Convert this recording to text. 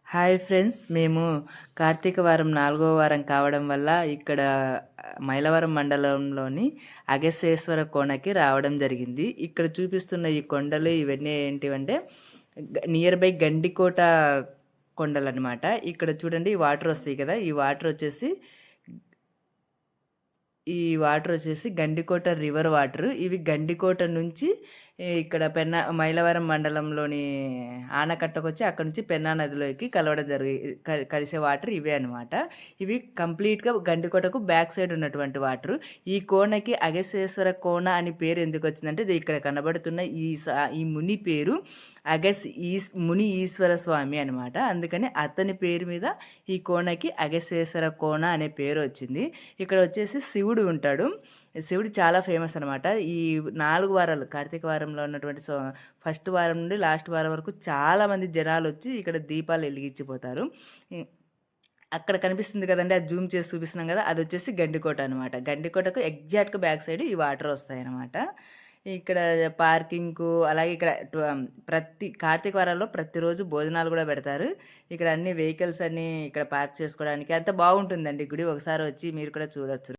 Hi friends, మేము కార్తీక వారం 4వ వారం కావడం వల్ల ఇక్కడ మైలవరం మండలంలోని అగస్యేశ్వర కోనకి రావడం జరిగింది. ఇక్కడ చూపిస్తున్న ఈ కొండలు ఇవన్నీ ఏంటివంటే నియర్ బై గండికోట కొండలన్నమాట. ఇక్కడ చూడండి వాటర్ వస్తాయి కదా, ఈ వాటర్ వచ్చేసి గండికోట రివర్ వాటర్. ఇవి గండికోట నుంచి ఇక్కడ మైలవరం మండలంలోని ఆనకట్టకొచ్చి అక్కడ నుంచి పెన్నా నదిలోకి కలవడం కలిసే వాటర్ ఇవే అనమాట. ఇవి కంప్లీట్గా గండికోటకు బ్యాక్ సైడ్ ఉన్నటువంటి వాటర్. ఈ కోనకి అగస్యేశ్వర కోన అని పేరు ఎందుకు వచ్చిందంటే ఇక్కడ కనబడుతున్న ఈ ముని పేరు ముని ఈశ్వర స్వామి అనమాట. అందుకని అతని పేరు మీద ఈ కోనకి అగస్యేశ్వర కోన అనే పేరు వచ్చింది. ఇక్కడ వచ్చేసి శివుడు ఉంటాడు. శివుడు చాలా ఫేమస్ అనమాట. ఈ 4 వారాలు కార్తీక వారంలో ఉన్నటువంటి ఫస్ట్ వారం నుండి లాస్ట్ వారం వరకు చాలామంది జనాలు వచ్చి ఇక్కడ దీపాలు వెలిగించిపోతారు. అక్కడ కనిపిస్తుంది కదండి, అది జూమ్ చేసి చూపిస్తున్నాం కదా, అది వచ్చేసి గండికోట అనమాట. గండికోటకు ఎగ్జాక్ట్గా బ్యాక్ సైడ్ ఈ వాటర్ వస్తాయి అనమాట. ఇక్కడ పార్కింగ్కు అలాగే ఇక్కడ ప్రతి కార్తీక వారాల్లో ప్రతిరోజు భోజనాలు కూడా పెడతారు. ఇక్కడ అన్ని వెహికల్స్ అన్నీ ఇక్కడ పార్క్ చేసుకోవడానికి అంత బాగుంటుందండి గుడి. ఒకసారి వచ్చి మీరు కూడా చూడొచ్చు.